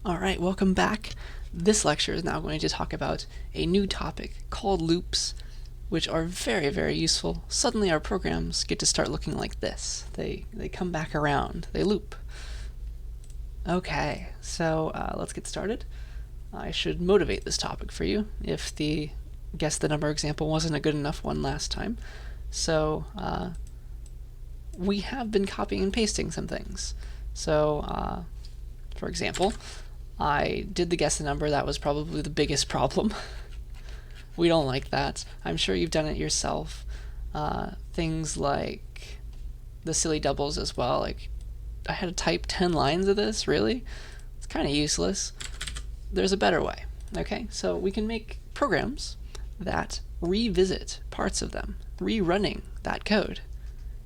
Alright, welcome back. This lecture is now going to talk about a new topic called loops, which are very, very useful. Suddenly our programs get to start looking like this. They come back around. They loop. Okay, so let's get started. I should motivate this topic for you if the guess the number example wasn't a good enough one last time. So we have been copying and pasting some things. So for example, I did the guess the number. That was probably the biggest problem. We don't like that. I'm sure you've done it yourself. Things like the silly doubles as well. Like, I had to type 10 lines of this, really? It's kind of useless. There's a better way, okay? So we can make programs that revisit parts of them, rerunning that code.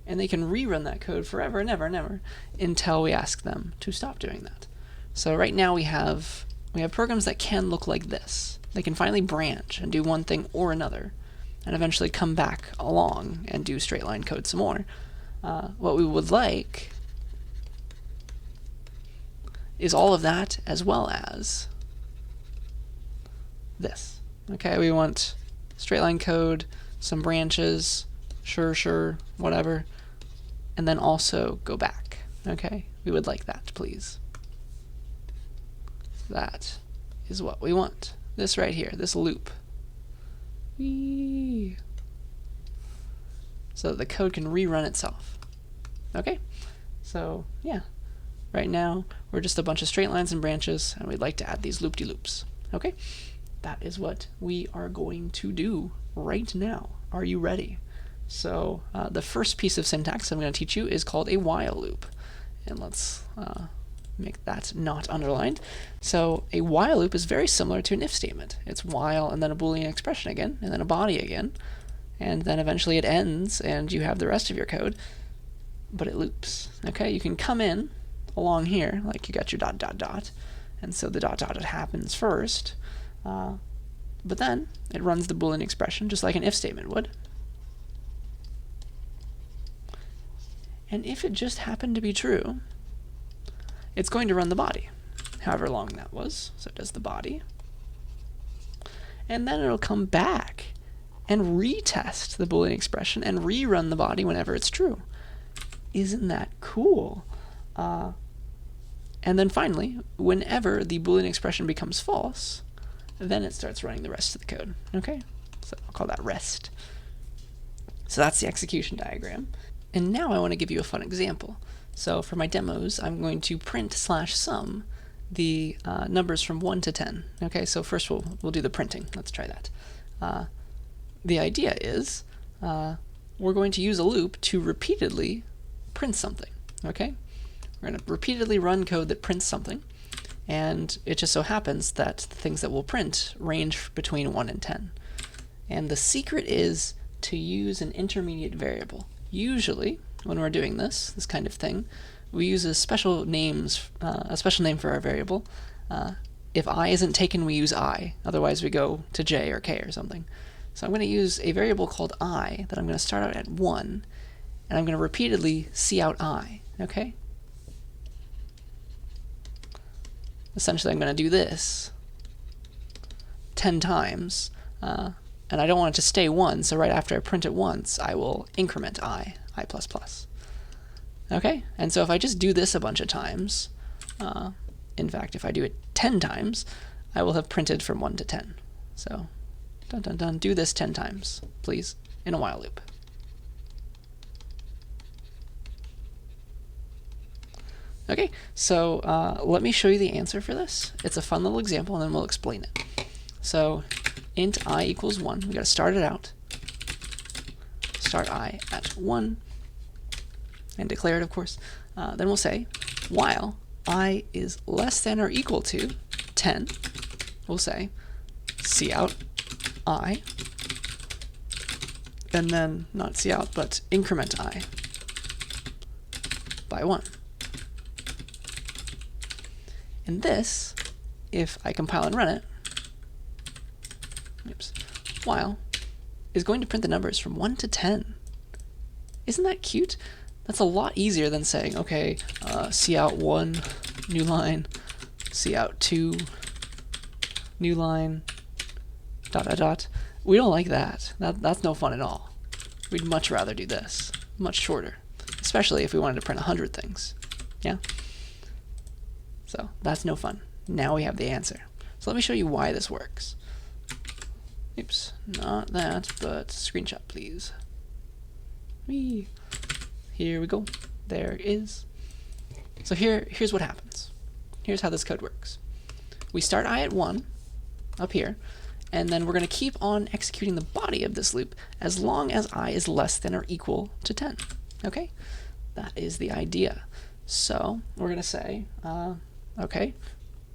And they can rerun that code forever and ever and ever until we ask them to stop doing that. So right now we have programs that can look like this. They can finally branch and do one thing or another, and eventually come back along and do straight line code some more. What we would like is all of that as well as this. Okay, we want straight line code, some branches, sure, whatever, and then also go back. Okay, we would like that, please. That is what we want. This right here, this loop. Whee! So the code can rerun itself. Okay? So, yeah. Right now, we're just a bunch of straight lines and branches, and we'd like to add these loop-de-loops. Okay? That is what we are going to do right now. Are you ready? So, the first piece of syntax I'm going to teach you is called a while loop. And let's make that not underlined. So a while loop is very similar to an if statement. It's while and then a Boolean expression again, and then a body again, and then eventually it ends and you have the rest of your code, but it loops. Okay, you can come in along here, like you got your ... and so the ... happens first, but then it runs the Boolean expression just like an if statement would. And if it just happened to be true, it's going to run the body, however long that was. So it does the body. And then it'll come back and retest the Boolean expression and rerun the body whenever it's true. Isn't that cool? And then finally, whenever the Boolean expression becomes false, then it starts running the rest of the code. Okay? So I'll call that rest. So that's the execution diagram. And now I want to give you a fun example. So for my demos, I'm going to print /sum the numbers from 1 to 10. Okay, so first we'll do the printing. Let's try that. The idea is we're going to use a loop to repeatedly print something. Okay, we're going to repeatedly run code that prints something, and it just so happens that the things that we'll print range between 1 and 10. And the secret is to use an intermediate variable. Usually, when we're doing this kind of thing, we use a special name for our variable. If I isn't taken, we use I. Otherwise, we go to J or K or something. So I'm going to use a variable called I that I'm going to start out at 1, and I'm going to repeatedly see out I. Okay? Essentially, I'm going to do this 10 times, and I don't want it to stay 1, so right after I print it once, I will increment I++. Okay, and so if I just do this a bunch of times, in fact, if I do it 10 times, I will have printed from 1 to 10. So, do this 10 times, please, in a while loop. Okay, so let me show you the answer for this. It's a fun little example, and then we'll explain it. So, int I equals 1. We got to start it out. Start I at 1. And declare it, of course. Then we'll say, while I is less than or equal to 10, we'll say, see out I, and then not see out, but increment I by 1. And this, if I compile and run it, while is going to print the numbers from 1 to 10. Isn't that cute? That's a lot easier than saying, okay, see out 1, new line, cout 2, new line, dot dot dot. We don't like that. That's no fun at all. We'd much rather do this, much shorter, especially if we wanted to print 100 things. Yeah? So that's no fun. Now we have the answer. So let me show you why this works. Oops, not that, but screenshot, please. Whee. Here we go. There it is. So here's what happens. Here's how this code works. We start I at 1 up here, and then we're going to keep on executing the body of this loop as long as I is less than or equal to 10. Okay? That is the idea. So we're going to say, okay,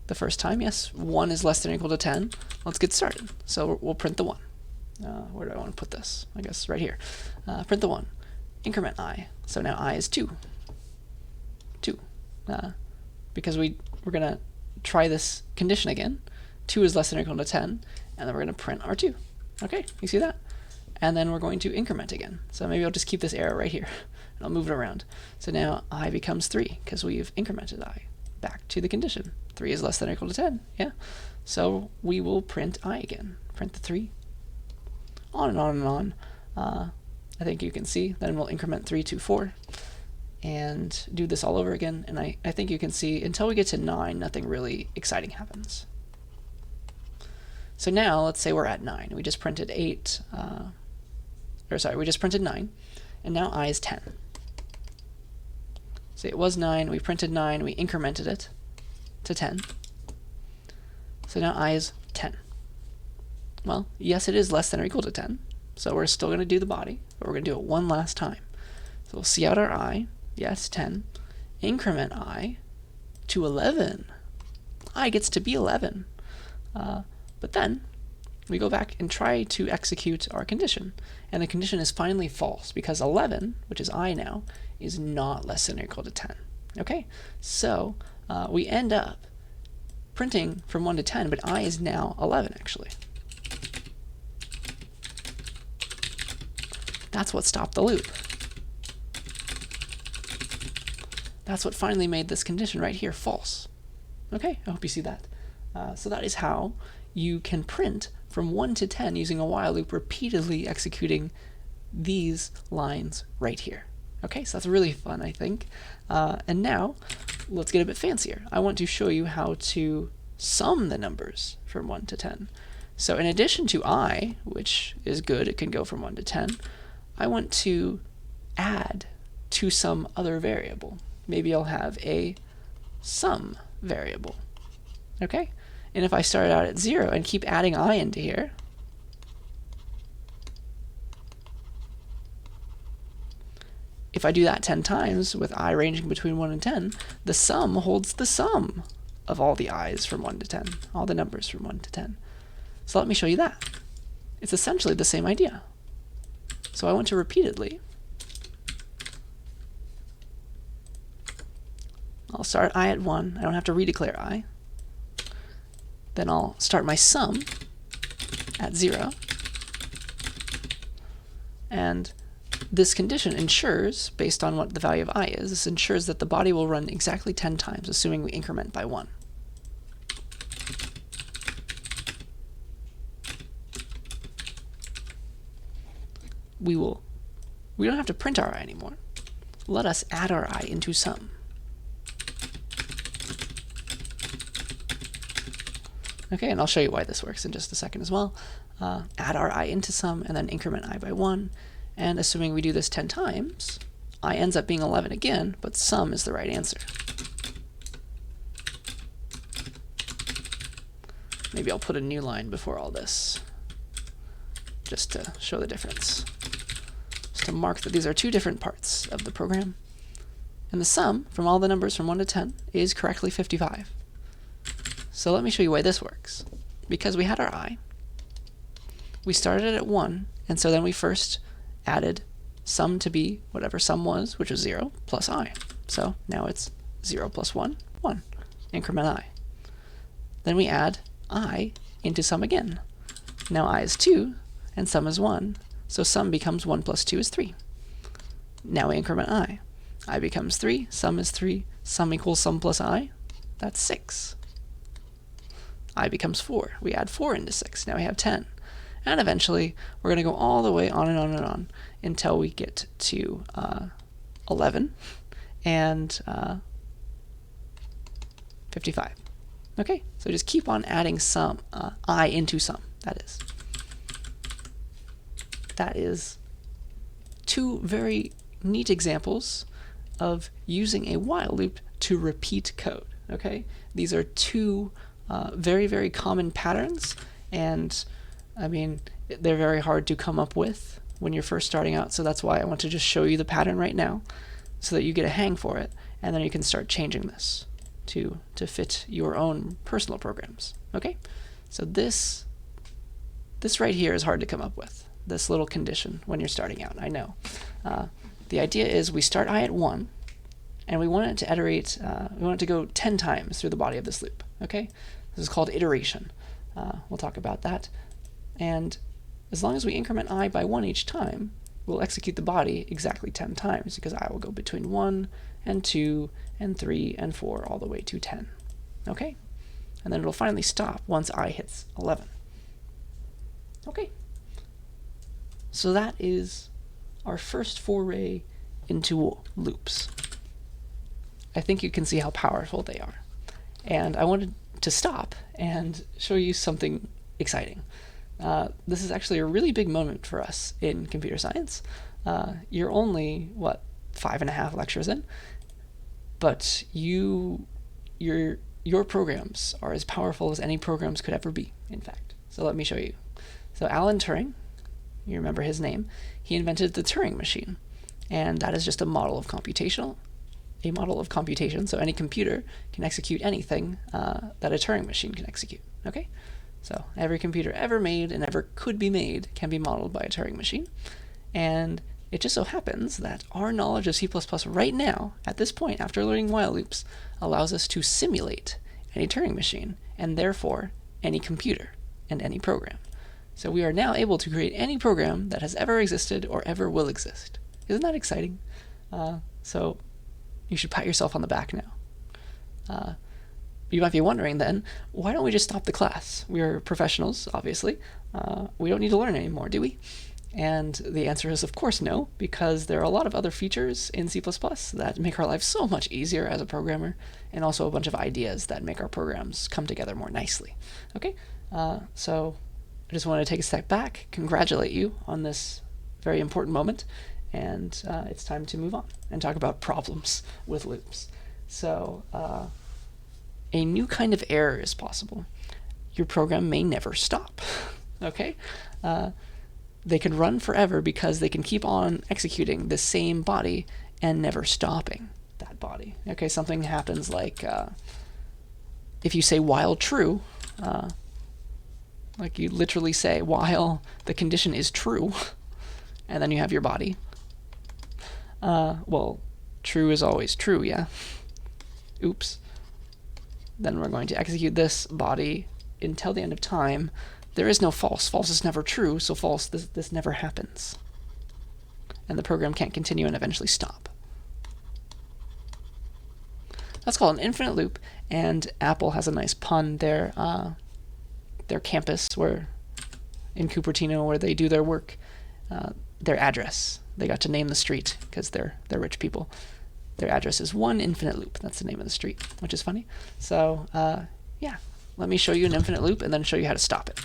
the first time, yes, 1 is less than or equal to 10. Let's get started. So we'll print the 1. Where do I want to put this? I guess right here. Print the 1. Increment I. So now I is 2. 2. Because we're going to try this condition again. 2 is less than or equal to 10. And then we're going to print our 2. Okay, you see that? And then we're going to increment again. So maybe I'll just keep this arrow right here. And I'll move it around. So now I becomes 3 because we've incremented I. Back to the condition. 3 is less than or equal to 10. Yeah. So we will print I again. Print the 3. On and on and on. I think you can see. Then we'll increment 3 to 4. And do this all over again. And I think you can see until we get to 9, nothing really exciting happens. So now let's say we're at 9. We just printed 8. We just printed 9. And now I is 10. So it was 9, we printed 9, we incremented it to 10. So now I is 10. Well, yes, it is less than or equal to 10. So we're still going to do the body, but we're going to do it one last time. So we'll see out our I, yes, 10. Increment I to 11. I gets to be 11. But then we go back and try to execute our condition. And the condition is finally false because 11, which is I now, is not less than or equal to 10. Okay, so we end up printing from 1 to 10, but I is now 11 actually. That's what stopped the loop. That's what finally made this condition right here false. Okay, I hope you see that. So that is how you can print from 1 to 10 using a while loop, repeatedly executing these lines right here. Okay, so that's really fun, I think. And now, let's get a bit fancier. I want to show you how to sum the numbers from 1 to 10. So in addition to I, which is good, it can go from 1 to 10, I want to add to some other variable. Maybe I'll have a sum variable. Okay? And if I start out at 0 and keep adding I into here, if I do that 10 times with I ranging between 1 and 10, the sum holds the sum of all the i's from 1 to 10, all the numbers from 1 to 10. So let me show you that. It's essentially the same idea. So I want to repeatedly, I'll start I at 1. I don't have to redeclare I. Then I'll start my sum at 0. And this condition ensures, based on what the value of I is, this ensures that the body will run exactly 10 times, assuming we increment by 1. We don't have to print our I anymore. Let us add our I into sum. Okay, and I'll show you why this works in just a second as well. Add our I into sum, and then increment I by 1. And assuming we do this 10 times, I ends up being 11 again, but sum is the right answer. Maybe I'll put a new line before all this, just to show the difference. Just to mark that these are two different parts of the program. And the sum from all the numbers from 1 to 10 is correctly 55. So let me show you why this works. Because we had our I, we started at 1, and so then we first added sum to be whatever sum was, which was 0, plus I. So now it's 0 plus 1, 1. Increment I. Then we add I into sum again. Now I is 2, and sum is 1, so sum becomes 1 plus 2 is 3. Now we increment I. I becomes 3, sum is 3, sum equals sum plus I. That's 6. I becomes 4. We add 4 into 6. Now we have 10. And eventually, we're going to go all the way on and on and on until we get to 11 and 55. Okay, so just keep on adding some I into some, that is. That is 2 very neat examples of using a while loop to repeat code. Okay, these are 2 very, very common patterns, and I mean, they're very hard to come up with when you're first starting out, so that's why I want to just show you the pattern right now so that you get a hang for it, and then you can start changing this to fit your own personal programs. Okay, so this right here is hard to come up with, this little condition when you're starting out, I know. The idea is we start I at 1, and we want it to iterate, we want it to go 10 times through the body of this loop. Okay, this is called iteration. We'll talk about that. And as long as we increment I by 1 each time, we'll execute the body exactly 10 times, because I will go between 1 and 2 and 3 and 4 all the way to 10. Okay? And then it'll finally stop once I hits 11. Okay. So that is our first foray into loops. I think you can see how powerful they are. And I wanted to stop and show you something exciting. This is actually a really big moment for us in computer science. You're only, 5.5 lectures in? But your programs are as powerful as any programs could ever be, in fact. So let me show you. So Alan Turing, you remember his name, he invented the Turing machine. And that is just a model of computation. So any computer can execute anything that a Turing machine can execute. Okay? So every computer ever made and ever could be made can be modeled by a Turing machine. And it just so happens that our knowledge of C++ right now, at this point, after learning while loops, allows us to simulate any Turing machine, and therefore any computer and any program. So we are now able to create any program that has ever existed or ever will exist. Isn't that exciting? So you should pat yourself on the back now. You might be wondering then, why don't we just stop the class? We are professionals, obviously. We don't need to learn anymore, do we? And the answer is, of course, no, because there are a lot of other features in C++ that make our lives so much easier as a programmer, and also a bunch of ideas that make our programs come together more nicely. Okay, so I just want to take a step back, congratulate you on this very important moment, and it's time to move on and talk about problems with loops. So a new kind of error is possible. Your program may never stop. Okay? They can run forever because they can keep on executing the same body and never stopping that body. Okay, something happens like if you say while true, like you literally say while the condition is true, and then you have your body. Well, true is always true, yeah? Oops. Then we're going to execute this body until the end of time. There is no false. False is never true, so false, this never happens. And the program can't continue and eventually stop. That's called an infinite loop, and Apple has a nice pun there. Their campus, where in Cupertino, where they do their work, their address. They got to name the street because they're rich people. Their address is one infinite loop. That's the name of the street, which is funny. So yeah, let me show you an infinite loop and then show you how to stop it.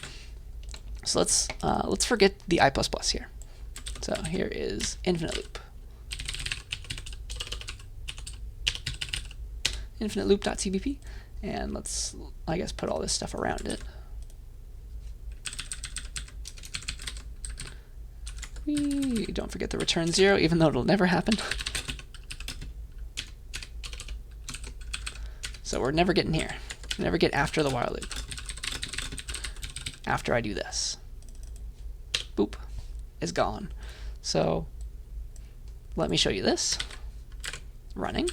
So let's forget the I++ here. So here is infinite loop. Infinite loop.cpp, and let's, I guess, put all this stuff around it. Don't forget the return 0, even though it'll never happen. So we're never getting here. Never get after the while loop. After I do this. Boop. Is gone. So let me show you this. Running.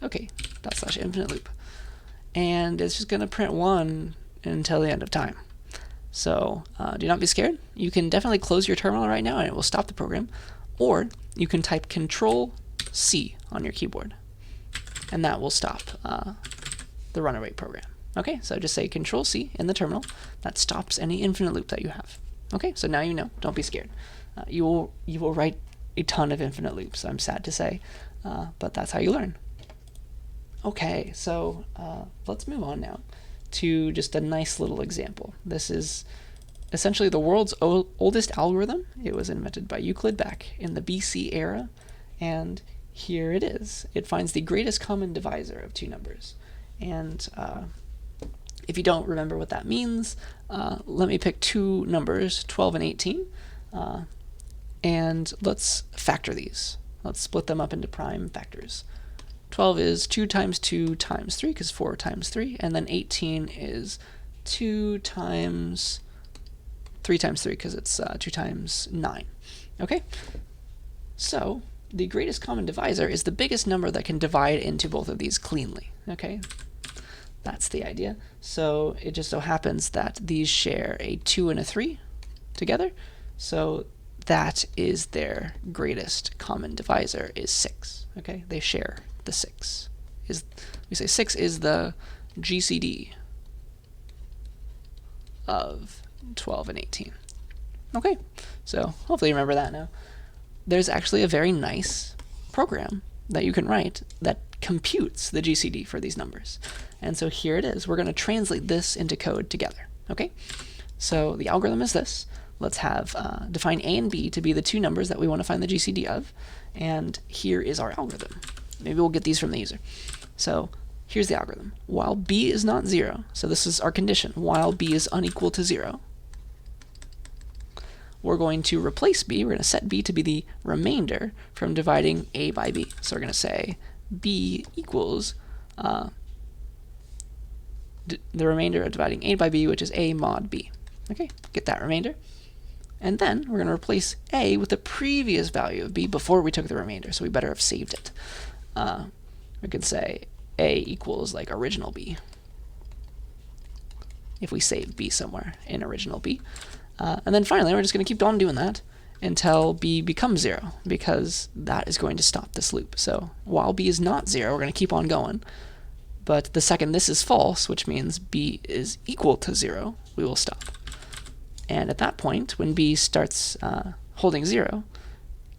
Okay, /infinite loop. And it's just going to print 1 until the end of time. So do not be scared. You can definitely close your terminal right now and it will stop the program, or you can type Control-C on your keyboard and that will stop the runaway program. Okay, so just say Control-C in the terminal. That stops any infinite loop that you have. Okay, so now you know. Don't be scared. You will write a ton of infinite loops, I'm sad to say, but that's how you learn. Okay, so let's move on now to just a nice little example. This is essentially the world's oldest algorithm. It was invented by Euclid back in the BC era, and here it is. It finds the greatest common divisor of two numbers. And if you don't remember what that means, let me pick two numbers, 12 and 18, and let's factor these. Let's split them up into prime factors. 12 is 2 times 2 times 3, because 4 times 3, and then 18 is 2 times 3 times 3, because it's 2 times 9. Okay? So the greatest common divisor is the biggest number that can divide into both of these cleanly. Okay? That's the idea. So it just so happens that these share a 2 and a 3 together. So that is their greatest common divisor, is 6. Okay? They share the 6. We say 6 is the GCD of 12 and 18. Okay, so hopefully you remember that now. There's actually a very nice program that you can write that computes the GCD for these numbers. And so here it is. We're going to translate this into code together. Okay, so the algorithm is this. Let's have define A and B to be the two numbers that we want to find the GCD of. And here is our algorithm. Maybe we'll get these from the user. So here's the algorithm. While B is not 0, so this is our condition, while B is unequal to 0, we're going to replace B. We're going to set B to be the remainder from dividing A by B. So we're going to say B equals the remainder of dividing A by B, which is A mod B. Okay, get that remainder. And then we're going to replace A with the previous value of B before we took the remainder, so we better have saved it. We could say A equals like original B, if we save B somewhere in original B. And then finally, we're just going to keep on doing that until B becomes 0, because that is going to stop this loop. So while B is not 0, we're going to keep on going. But the second this is false, which means B is equal to 0, we will stop. And at that point, when B starts holding 0,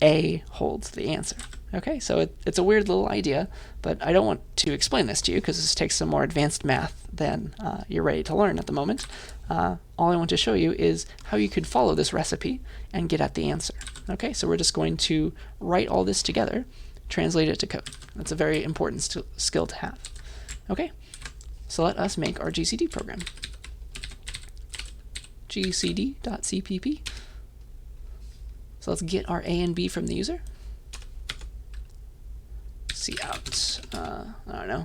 A holds the answer. Okay, so it's a weird little idea, but I don't want to explain this to you because this takes some more advanced math than you're ready to learn at the moment. All I want to show you is how you could follow this recipe and get at the answer. Okay, so we're just going to write all this together, translate it to code. That's a very important skill to have. Okay, so let us make our GCD program. GCD.cpp. So let's get our A and B from the user. Cout, I don't know,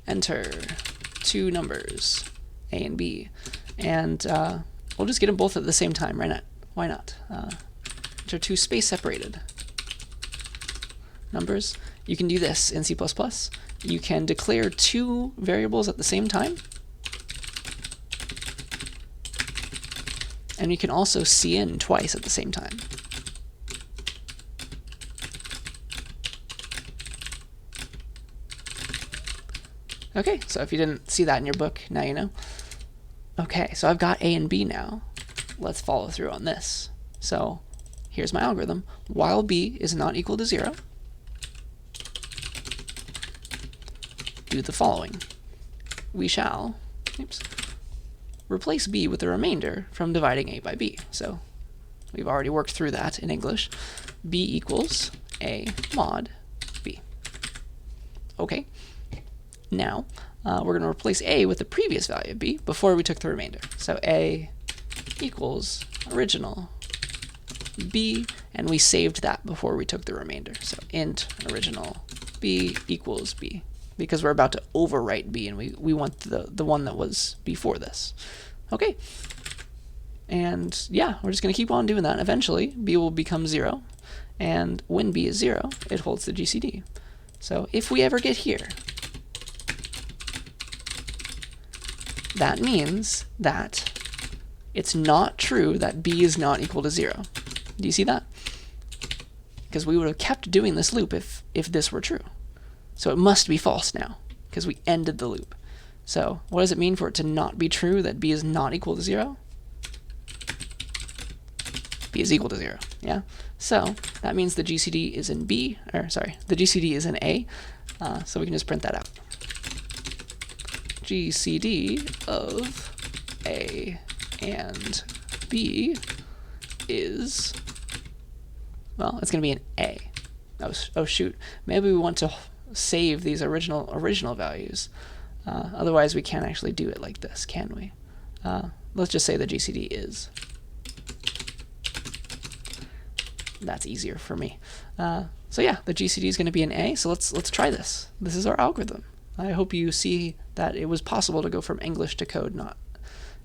enter two numbers, A and B, and we'll just get them both at the same time, right? Why not? Enter two space-separated numbers. You can do this in C++. You can declare two variables at the same time, and you can also cin twice at the same time. Okay, so if you didn't see that in your book, now you know. Okay, so I've got A and B now. Let's follow through on this. So here's my algorithm. While B is not equal to 0, do the following. We shall replace B with the remainder from dividing A by B. So we've already worked through that in English. B equals A mod B. Okay. Now, we're going to replace A with the previous value of B before we took the remainder. So A equals original B, and we saved that before we took the remainder. So int original B equals B, because we're about to overwrite B, and we want the one that was before this. Okay. And yeah, we're just going to keep on doing that. Eventually, B will become 0, and when B is 0, it holds the GCD. So if we ever get here, that means that it's not true that b is not equal to 0. Do you see that? Because we would have kept doing this loop if this were true. So it must be false now, because we ended the loop. So what does it mean for it to not be true that b is not equal to 0? B is equal to 0, yeah? So that means the GCD is in B, or sorry, the GCD is in A, so we can just print that out. GCD of A and B is, well, it's going to be an A. Oh shoot, maybe we want to save these original values. Otherwise we can't actually do it like this, can we? Let's just say the GCD is. That's easier for me. So yeah, the GCD is going to be an A, so let's try this. This is our algorithm. I hope you see that it was possible to go from English to code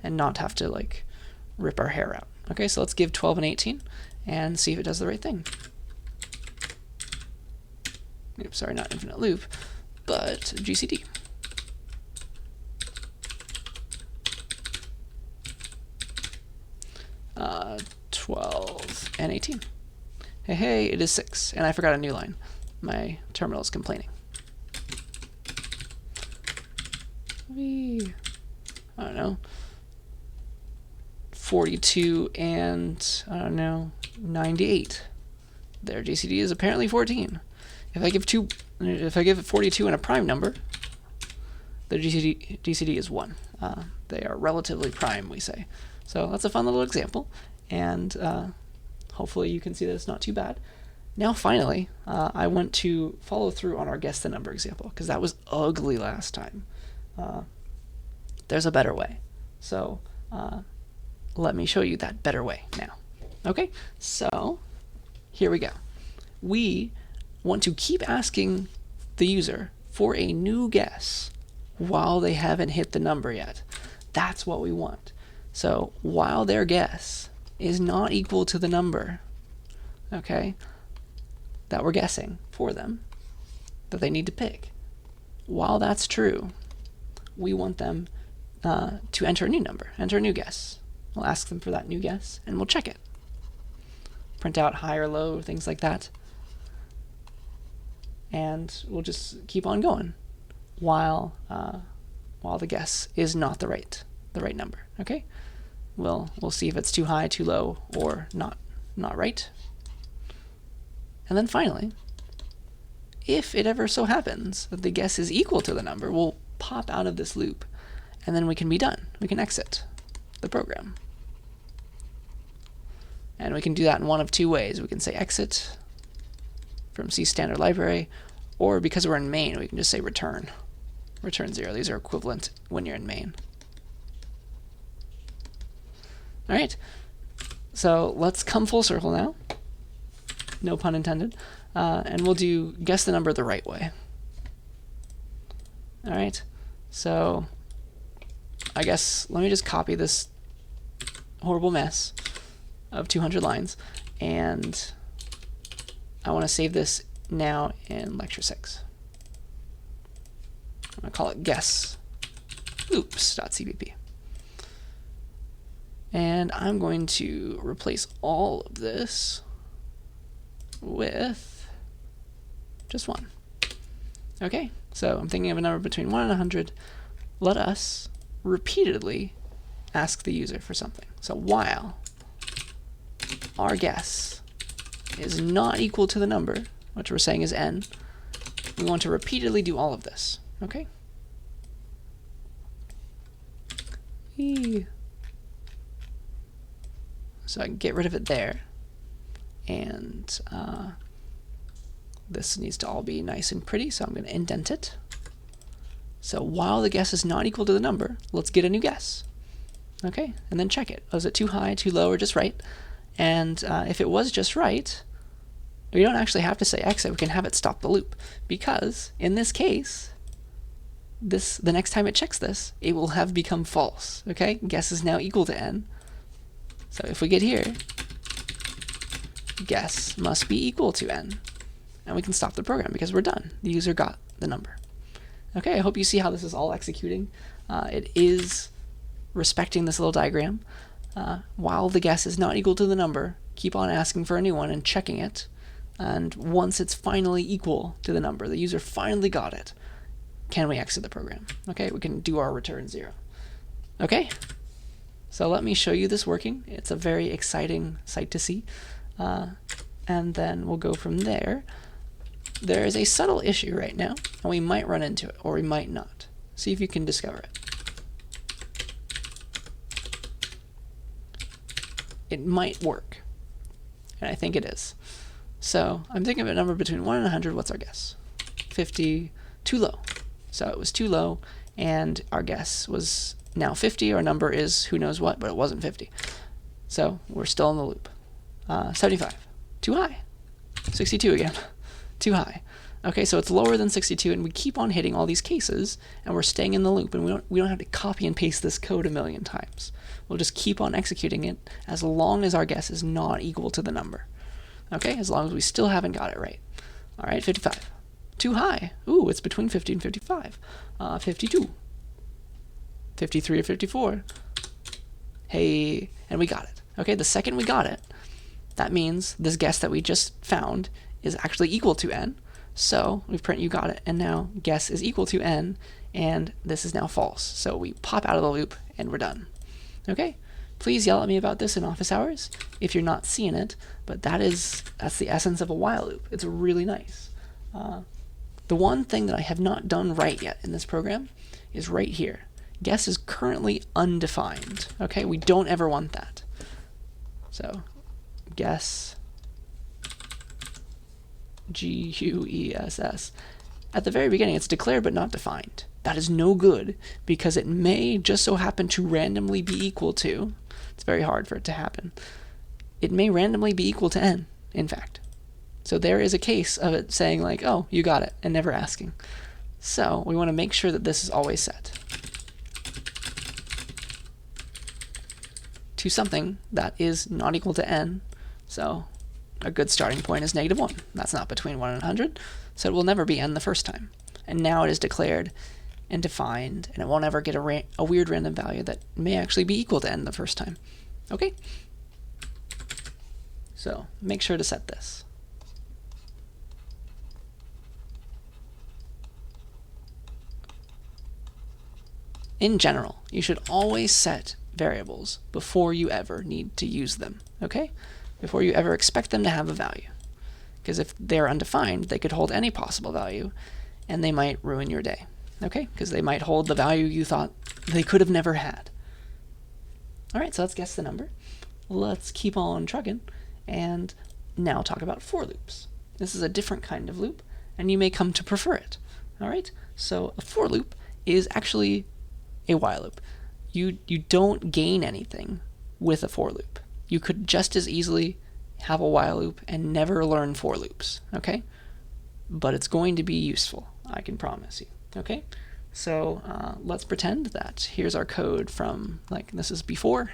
and not have to like rip our hair out. Okay, so let's give 12 and 18 and see if it does the right thing. Oops, sorry, not infinite loop, but GCD. Uh, 12 and 18. Hey, it is 6, and I forgot a new line. My terminal is complaining. I don't know, 42 and, I don't know, 98. Their GCD is apparently 14. If I give 42 and a prime number, the GCD is 1. They are relatively prime, we say. So that's a fun little example, and hopefully you can see that it's not too bad. Now finally, I want to follow through on our guess the number example, because that was ugly last time. There's a better way. So let me show you that better way now. Okay, so here we go. We want to keep asking the user for a new guess while they haven't hit the number yet. That's what we want. So while their guess is not equal to the number, okay, that we're guessing for them, that they need to pick, while that's true, we want them to enter a new number, enter a new guess. We'll ask them for that new guess, and we'll check it. Print out high or low, things like that. And we'll just keep on going while the guess is not the right number. Okay, we'll see if it's too high, too low, or not right. And then finally, if it ever so happens that the guess is equal to the number, we'll pop out of this loop, and then we can be done. We can exit the program. And we can do that in one of two ways. We can say exit from C standard library, or because we're in main, we can just say return 0. These are equivalent when you're in main. All right, so let's come full circle now. No pun intended. And we'll do guess the number the right way. All right, so I guess let me just copy this horrible mess of 200 lines, and I want to save this now in lecture 6. I'm going to call it guess oops.cpp. And I'm going to replace all of this with just 1. Okay, so I'm thinking of a number between 1 and 100. Let us repeatedly ask the user for something. So while our guess is not equal to the number, which we're saying is n, we want to repeatedly do all of this. Okay? So I can get rid of it there. And this needs to all be nice and pretty, so I'm going to indent it. So while the guess is not equal to the number, let's get a new guess. Okay, and then check it. Was it too high, too low, or just right? And if it was just right, we don't actually have to say exit. We can have it stop the loop, because in this case, the next time it checks this, it will have become false. Okay, guess is now equal to n. So if we get here, guess must be equal to n, and we can stop the program because we're done. The user got the number. Okay, I hope you see how this is all executing. It is respecting this little diagram. while the guess is not equal to the number, keep on asking for a new one and checking it. And once it's finally equal to the number, the user finally got it, can we exit the program? Okay, we can do our return 0. Okay, so let me show you this working. It's a very exciting sight to see. And then we'll go from there. There is a subtle issue right now, and we might run into it, or we might not. See if you can discover it. It might work, and I think it is. So I'm thinking of a number between 1 and 100. What's our guess? 50, too low. So it was too low, and our guess was now 50. Our number is who knows what, but it wasn't 50. So we're still in the loop. 75, too high. 62 again, too high. Okay, so it's lower than 62, and we keep on hitting all these cases, and we're staying in the loop, and we don't have to copy and paste this code a million times. We'll just keep on executing it as long as our guess is not equal to the number. Okay, as long as we still haven't got it right. All right, 55. Too high. Ooh, it's between 50 and 55. 52. 53 or 54. Hey, and we got it. Okay, the second we got it, that means this guess that we just found is actually equal to n. So we print you got it, and now guess is equal to n, and this is now false. So we pop out of the loop, and we're done. Okay? Please yell at me about this in office hours if you're not seeing it, but that's the essence of a while loop. It's really nice. The one thing that I have not done right yet in this program is right here. Guess is currently undefined. Okay? We don't ever want that. So guess GUESS. At the very beginning, it's declared but not defined. That is no good because it may just so happen to randomly be equal to, it's very hard for it to happen, it may randomly be equal to n, in fact. So there is a case of it saying like, oh, you got it, and never asking. So we want to make sure that this is always set to something that is not equal to n. So a good starting point is -1. That's not between 1 and 100, so it will never be n the first time. And now it is declared and defined, and it won't ever get a weird random value that may actually be equal to n the first time. Okay? So make sure to set this. In general, you should always set variables before you ever need to use them, okay? Before you ever expect them to have a value. Because if they're undefined, they could hold any possible value, and they might ruin your day, okay? Because they might hold the value you thought they could have never had. All right, so let's guess the number. Let's keep on trucking, and now talk about for loops. This is a different kind of loop, and you may come to prefer it. All right, so a for loop is actually a while loop. You don't gain anything with a for loop. You could just as easily have a while loop and never learn for loops, okay? But it's going to be useful, I can promise you, okay? So let's pretend that here's our code from, like, this is before,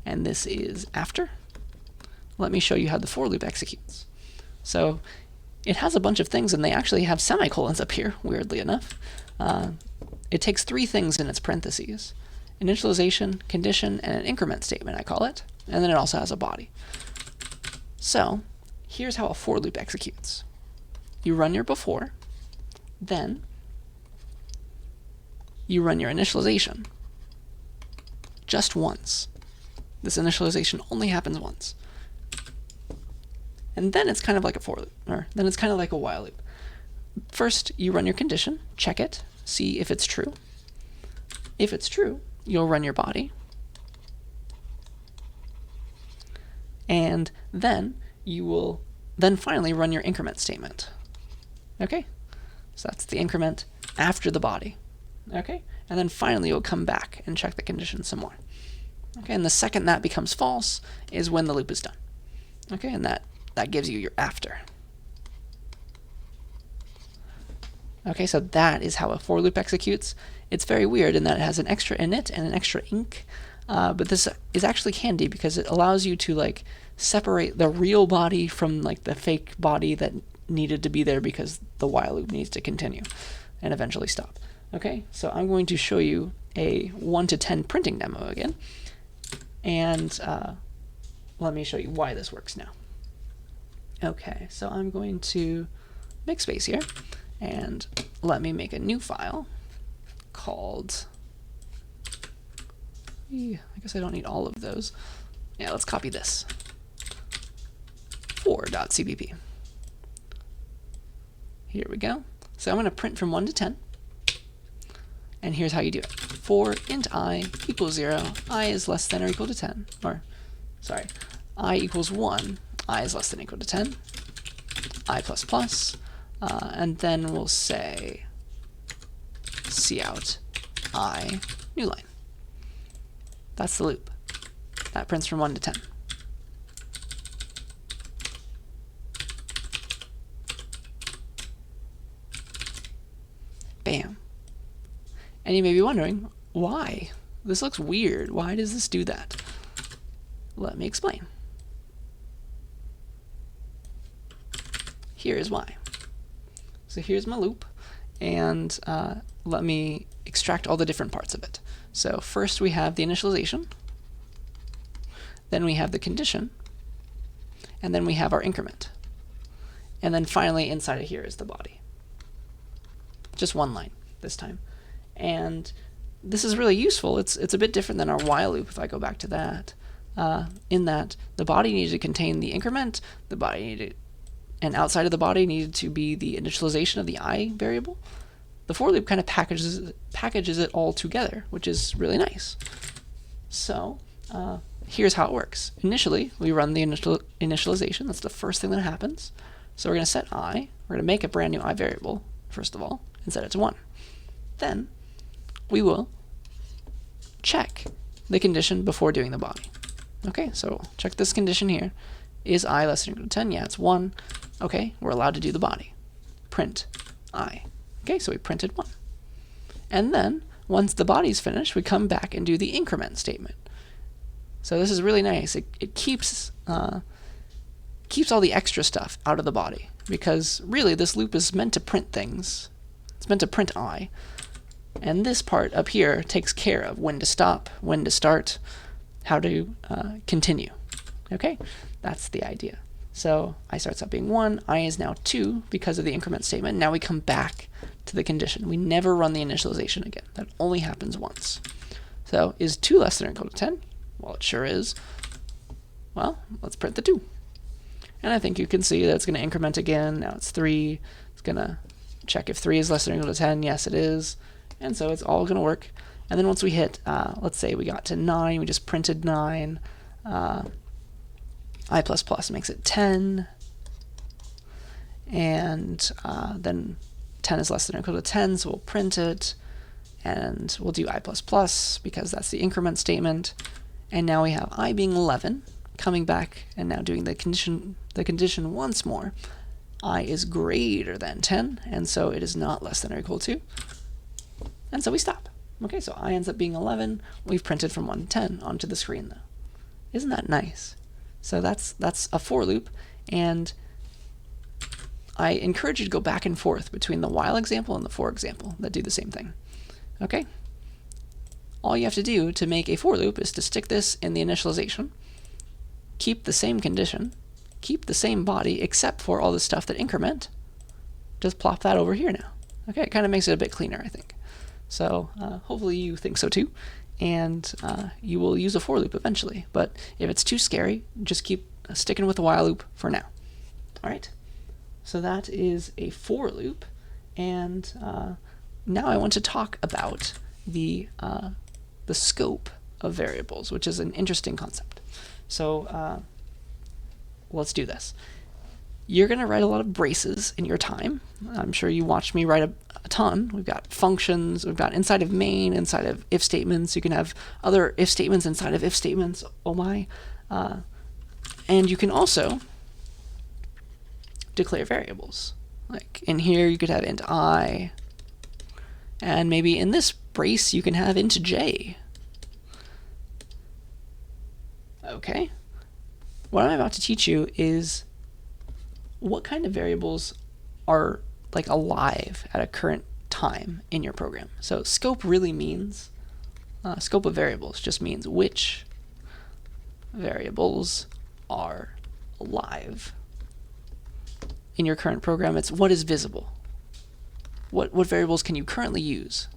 and this is after. Let me show you how the for loop executes. So it has a bunch of things, and they actually have semicolons up here, weirdly enough. It takes 3 things in its parentheses: initialization, condition, and an increment statement, I call it. And then it also has a body. So here's how a for loop executes. You run your before, then you run your initialization just once. This initialization only happens once. And then it's kind of like a for loop, or then it's kind of like a while loop. First, you run your condition, check it, see if it's true. If it's true, you'll run your body. And then you will finally run your increment statement. Okay? So that's the increment after the body. Okay? And then finally you'll come back and check the condition some more. Okay, and the second that becomes false is when the loop is done. Okay, and that gives you your after. Okay, so that is how a for loop executes. It's very weird in that it has an extra init and an extra inc, but this is actually handy because it allows you to like separate the real body from like the fake body that needed to be there because the while loop needs to continue and eventually stop. Okay, so I'm going to show you a 1 to 10 printing demo again, And let me show you why this works now. Okay, so I'm going to make space here, and let me make a new file called, I guess I don't need all of those. Yeah, let's copy this, 4.cpp. Here we go. So I'm going to print from 1 to 10. And here's how you do it. For int I equals 0, I is less than or equal to 10. Or, sorry, I equals 1, I is less than or equal to 10. I plus plus. And then we'll say cout I new line. That's the loop. That prints from 1 to 10. Bam. And you may be wondering, why? This looks weird. Why does this do that? Let me explain. Here is why. So here's my loop, and let me extract all the different parts of it. So first we have the initialization, then we have the condition, and then we have our increment. And then finally inside of here is the body. Just one line this time. And this is really useful. It's a bit different than our while loop if I go back to that. In that the body needed to contain the increment, the body needed, and outside of the body needed to be the initialization of the I variable. The for loop kind of packages it all together, which is really nice. So here's how it works. Initially, we run the initialization. That's the first thing that happens. So we're going to set I. We're going to make a brand new I variable, first of all, and set it to 1. Then we will check the condition before doing the body. Okay, so check this condition here. Is I less than or equal to 10? Yeah, it's 1. Okay, we're allowed to do the body. Print I. Okay, so we printed 1. And then, once the body's finished, we come back and do the increment statement. So this is really nice. It keeps all the extra stuff out of the body, because really this loop is meant to print things. It's meant to print I. And this part up here takes care of when to stop, when to start, how to continue. Okay, that's the idea. So I starts out being 1, I is now 2 because of the increment statement. Now we come back to the condition. We never run the initialization again. That only happens once. So is 2 less than or equal to 10? Well, it sure is. Well, let's print the 2. And I think you can see that it's going to increment again. Now it's 3. It's going to check if 3 is less than or equal to 10. Yes, it is. And so it's all going to work. And then once we hit, let's say we got to 9, we just printed 9. I++ makes it 10. And then 10 is less than or equal to 10, so we'll print it. And we'll do I++ because that's the increment statement. And now we have I being 11, coming back and now doing the condition once more. I is greater than 10, and so it is not less than or equal to. And so we stop. Okay, so I ends up being 11. We've printed from 1 to 10 onto the screen, though. Isn't that nice? So that's a for loop, and I encourage you to go back and forth between the while example and the for example that do the same thing. Okay? All you have to do to make a for loop is to stick this in the initialization, keep the same condition, keep the same body except for all the stuff that increment. Just plop that over here now. Okay, it kind of makes it a bit cleaner, I think. So hopefully you think so too, and you will use a for loop eventually. But if it's too scary, just keep sticking with the while loop for now. All right, so that is a for loop, and now I want to talk about the scope of variables, which is an interesting concept. So let's do this. You're going to write a lot of braces in your time. I'm sure you watched me write a ton. We've got functions, we've got inside of main, inside of if statements. You can have other if statements inside of if statements. Oh my. And you can also declare variables. Like in here, you could have int I, and maybe in this brace, you can have int j. Okay. What I'm about to teach you is what kind of variables are like alive at a current time in your program. So scope really means, scope of variables just means which variables are alive. In your current program, it's what is visible. What variables can you currently use?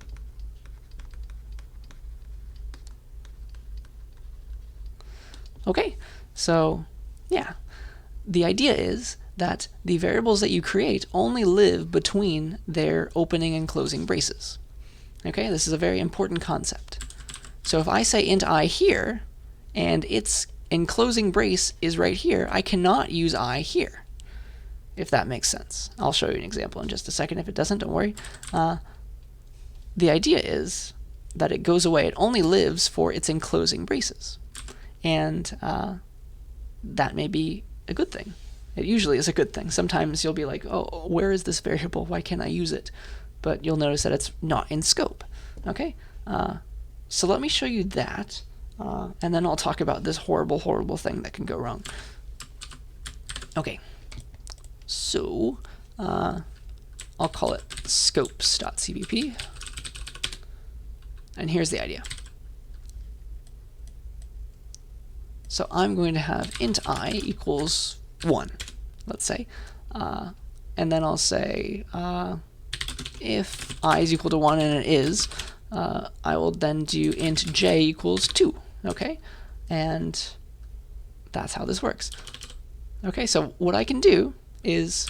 Okay, so yeah, the idea is that the variables that you create only live between their opening and closing braces. Okay, this is a very important concept. So if I say int I here, and its enclosing brace is right here, I cannot use I here, if that makes sense. I'll show you an example in just a second. If it doesn't, don't worry. The idea is that it goes away. It only lives for its enclosing braces. And that may be a good thing. It usually is a good thing. Sometimes you'll be like, oh, where is this variable? Why can't I use it? But you'll notice that it's not in scope. Okay? So let me show you that, and then I'll talk about this horrible, horrible thing that can go wrong. Okay. So I'll call it scopes.cpp. And here's the idea. So I'm going to have int I equals 1, let's say. And then I'll say if I is equal to 1, and it is, I will then do int j equals 2, okay? And that's how this works. Okay, so what I can do is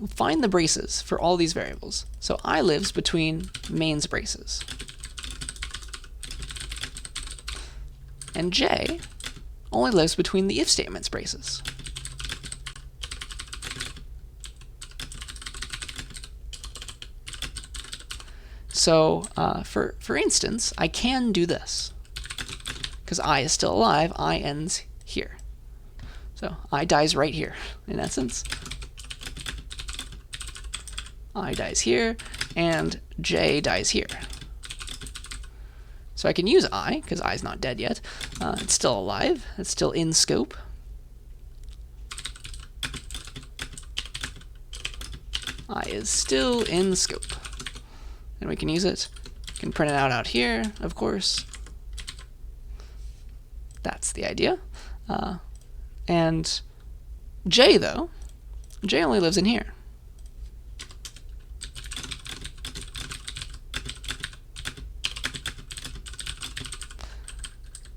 find the braces for all these variables. So I lives between main's braces. And j only lives between the if statement's braces. So for instance, I can do this. Because I is still alive, I ends here. So I dies right here, in essence. I dies here, and j dies here. So I can use I, because I is not dead yet. It's still alive. It's still in scope. I is still in scope. And we can use it. We can print it out here, of course. That's the idea. And j, though, j only lives in here.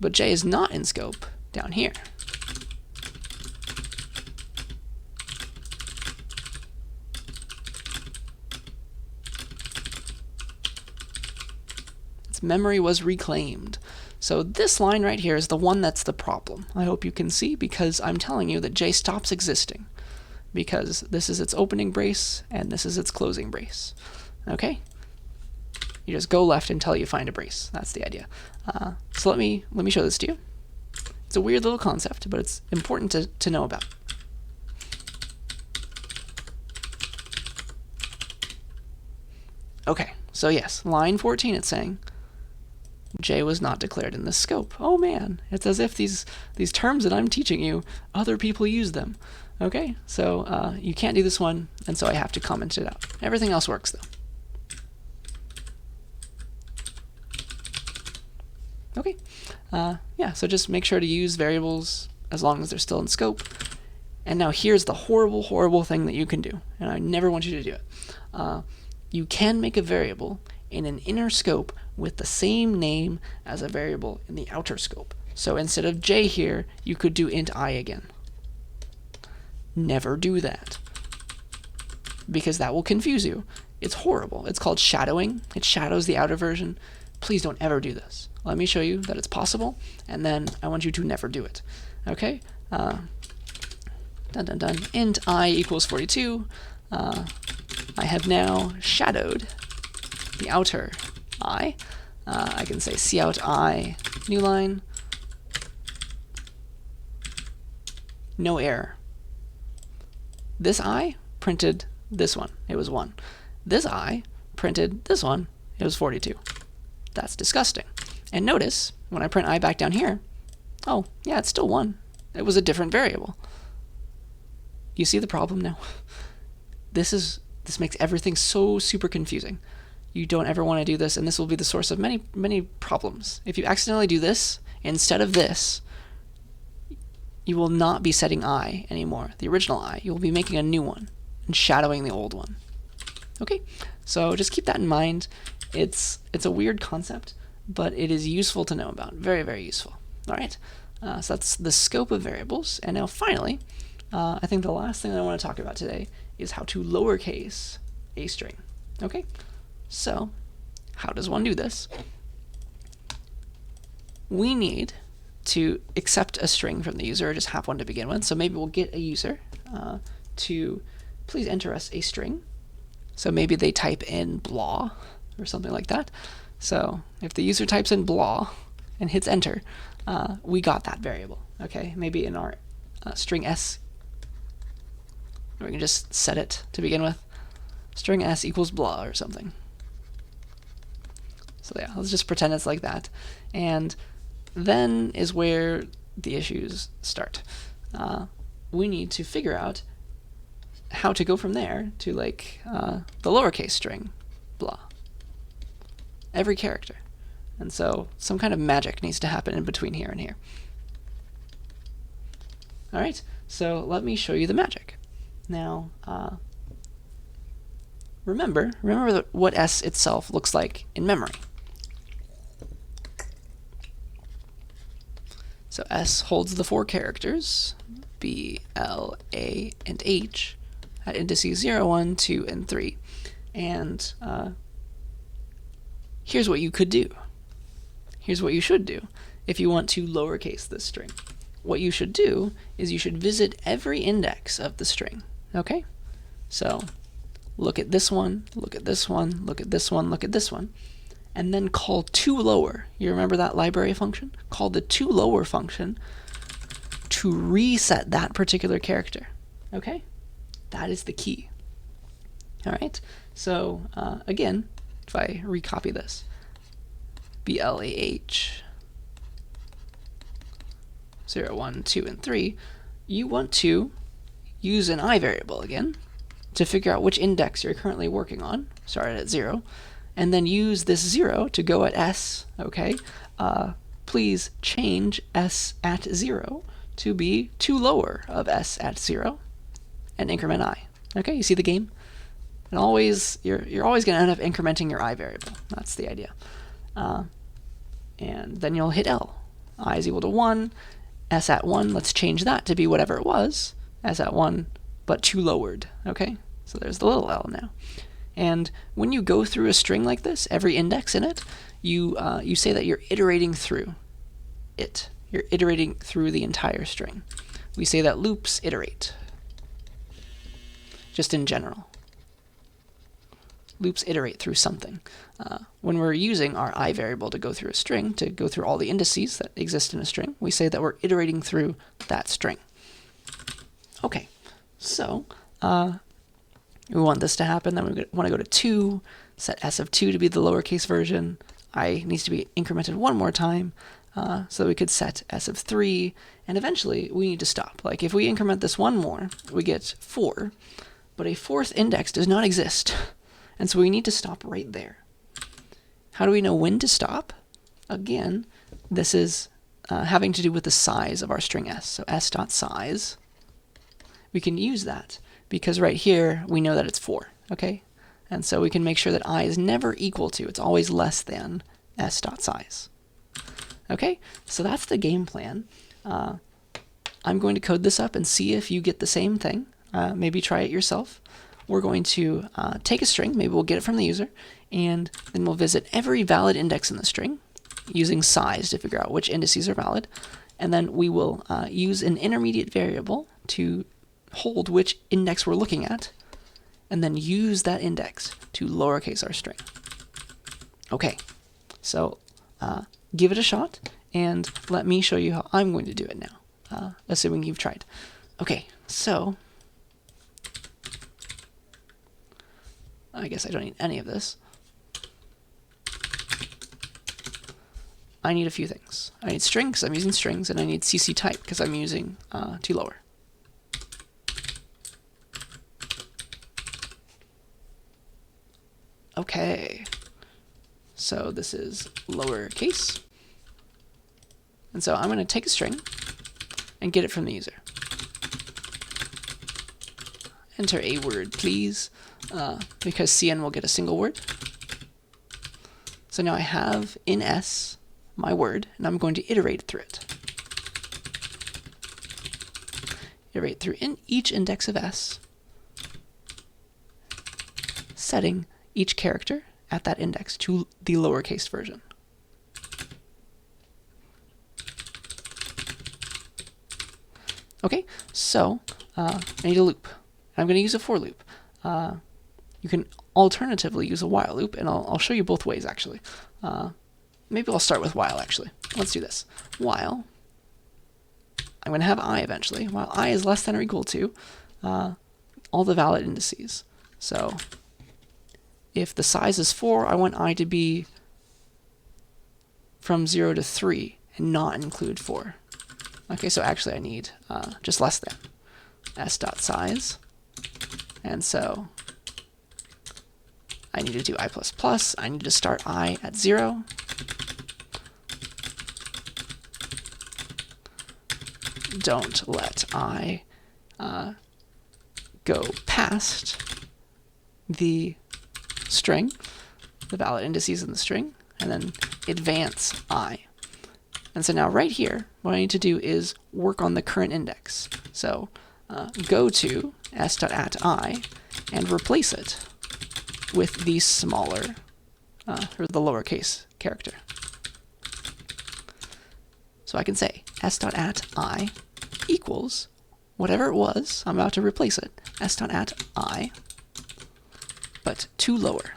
But j is not in scope down here. Its memory was reclaimed. So this line right here is the one that's the problem. I hope you can see, because I'm telling you that j stops existing, because this is its opening brace and this is its closing brace. Okay? You just go left until you find a brace. That's the idea. So let me show this to you. It's a weird little concept, but it's important to know about. Okay, so yes, line 14, it's saying j was not declared in this scope. Oh man, it's as if these terms that I'm teaching you, other people use them. Okay, so you can't do this one, and so I have to comment it out. Everything else works though. Okay, yeah, so just make sure to use variables as long as they're still in scope. And now here's the horrible, horrible thing that you can do, and I never want you to do it. You can make a variable in an inner scope with the same name as a variable in the outer scope. So instead of j here, you could do int I again. Never do that, because that will confuse you. It's horrible. It's called shadowing. It shadows the outer version. Please don't ever do this. Let me show you that it's possible, and then I want you to never do it. Okay? Dun dun dun. Int I equals 42. I have now shadowed the outer I. I can say cout I, new line. No error. This I printed this one. It was 1. This I printed this one. It was 42. That's disgusting. And notice, when I print I back down here, oh, yeah, it's still 1. It was a different variable. You see the problem now? This makes everything so super confusing. You don't ever want to do this, and this will be the source of many, many problems. If you accidentally do this instead of this, you will not be setting I anymore, the original I. You will be making a new one and shadowing the old one. Okay, so just keep that in mind. It's a weird concept, but it is useful to know about. Very, very useful. All right, so that's the scope of variables. And now finally, I think the last thing that I want to talk about today is how to lowercase a string. Okay, so how does one do this? We need to accept a string from the user, or just have one to begin with. So maybe we'll get a user to please enter us a string. So maybe they type in blah or something like that. So if the user types in blah and hits enter, we got that variable. Okay, maybe in our string s, we can just set it to begin with. String s equals blah or something. So yeah, let's just pretend it's like that. And then is where the issues start. We need to figure out how to go from there to like the lowercase string, blah, every character. And so some kind of magic needs to happen in between here and here. All right, so let me show you the magic. Now, remember what S itself looks like in memory. So S holds the 4 characters, B, L, A, and H, at indices 0, 1, 2, and 3. And here's what you could do. Here's what you should do if you want to lowercase this string. What you should do is you should visit every index of the string. Okay? So look at this one, look at this one, look at this one, look at this one, and then call toLower. You remember that library function? Call the toLower function to reset that particular character. Okay? That is the key. All right? So again, if I recopy this, BLAH 0, 1, 2, and 3, you want to use an I variable again to figure out which index you're currently working on, started at 0, and then use this 0 to go at S, okay? Please change S at 0 to be toLower of S at 0 and increment I. Okay, you see the game? And always, you're always going to end up incrementing your I variable. That's the idea. And then you'll hit L. I is equal to 1, S at 1, let's change that to be whatever it was, S at 1, but toLowered, okay? So there's the little L now. And when you go through a string like this, every index in it, you say that you're iterating through it. You're iterating through the entire string. We say that loops iterate, just in general. Loops iterate through something. When we're using our I variable to go through a string, to go through all the indices that exist in a string, we say that we're iterating through that string. Okay, so we want this to happen, then we want to go to 2, set S of 2 to be the lowercase version. I needs to be incremented one more time, so we could set S of 3, and eventually we need to stop. Like if we increment this one more, we get 4, but a 4th index does not exist, and so we need to stop right there. How do we know when to stop? Again, this is having to do with the size of our string S, so s.size. We can use that because right here we know that it's 4, okay? And so we can make sure that I is never equal to, it's always less than s.size. Okay, so that's the game plan. I'm going to code this up and see if you get the same thing. Maybe try it yourself. We're going to take a string, maybe we'll get it from the user, and then we'll visit every valid index in the string using size to figure out which indices are valid, and then we will use an intermediate variable to hold which index we're looking at, and then use that index to lowercase our string. Okay, so give it a shot, and let me show you how I'm going to do it now, assuming you've tried. Okay, so I guess I don't need any of this. I need a few things. I need string because I'm using strings, and I need CC type because I'm using toLower. Okay, so this is lowercase. And so I'm going to take a string, and get it from the user. Enter a word, please, because cn will get a single word. So now I have in S my word, and I'm going to iterate through it. Iterate through in each index of S, setting each character at that index to the lowercase version. Okay, so I need a loop. I'm going to use a for loop. You can alternatively use a while loop, and I'll show you both ways, actually. Maybe I'll start with while, actually. Let's do this. While, I'm going to have I eventually, while I is less than or equal to all the valid indices. So if the size is 4, I want I to be from 0 to 3 and not include 4. Okay, so actually I need just less than s.size. And so I need to do I++. I need to start I at 0. Don't let I go past the string, the valid indices in the string, and then advance I. And so now right here, what I need to do is work on the current index. So go to s.at_i and replace it with the smaller, or the lowercase character. So I can say s.at_i equals whatever it was, I'm about to replace it, s.at_i, but 2 lower.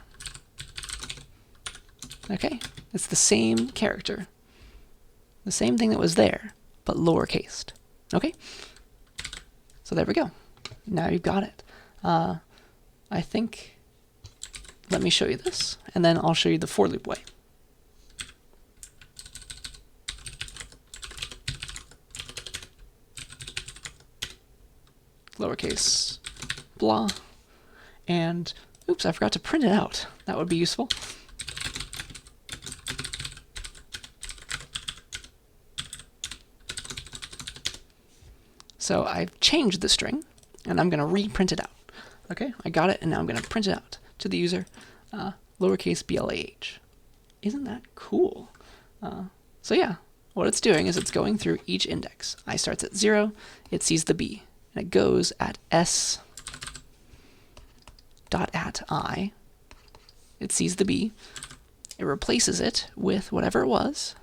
Okay, it's the same character. The same thing that was there, but lowercased. Okay? So there we go. Now you've got it. I think, let me show you this, and then I'll show you the for loop way. Lowercase blah, and oops, I forgot to print it out. That would be useful. So I've changed the string, and I'm going to reprint it out. Okay, I got it, and now I'm going to print it out to the user, lowercase blah. Isn't that cool? So yeah, what it's doing is it's going through each index. I starts at 0, it sees the b, and it goes at s.at_i. It sees the b, it replaces it with whatever it was,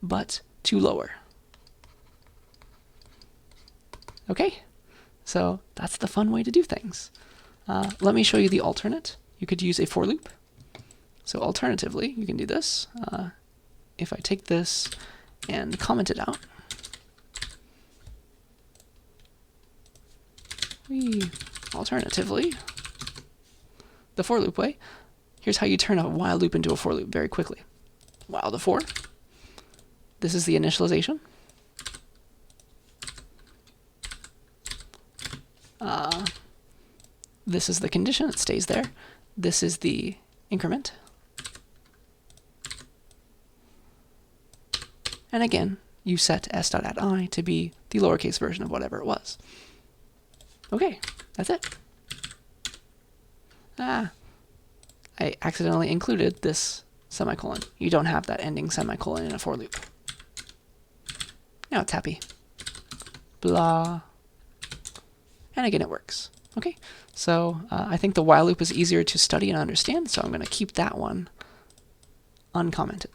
but 2 lower. Okay, so that's the fun way to do things. Let me show you the alternate. You could use a for loop. So alternatively, you can do this. If I take this and comment it out, alternatively, the for loop way, here's how you turn a while loop into a for loop very quickly. While to 4, this is the initialization. This is the condition, it stays there. This is the increment. And again, you set s.at_i to be the lowercase version of whatever it was. Okay, that's it. I accidentally included this semicolon. You don't have that ending semicolon in a for loop. Now it's happy. Blah. And again, it works. Okay, so I think the while loop is easier to study and understand, so I'm going to keep that one uncommented.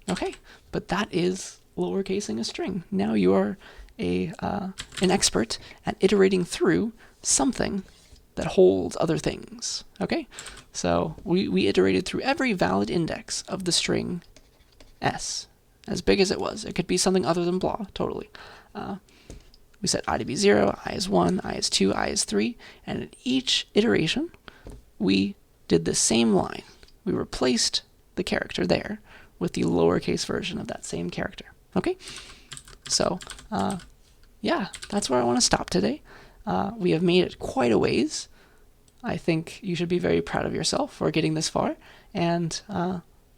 Okay, but that is lowercasing a string. Now you are an expert at iterating through something that holds other things. Okay, so we iterated through every valid index of the string s, as big as it was. It could be something other than blah, totally. We set I to be 0, I is 1, I is 2, I is 3, and at each iteration, we did the same line. We replaced the character there with the lowercase version of that same character. Okay? So, yeah, that's where I want to stop today. We have made it quite a ways. I think you should be very proud of yourself for getting this far, and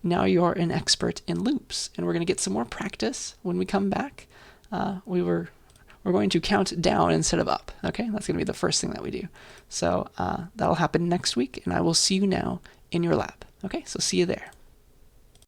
now you're an expert in loops, and we're going to get some more practice when we come back. We're going to count down instead of up. Okay, that's going to be the first thing that we do. So that'll happen next week, and I will see you now in your lab. Okay, so see you there.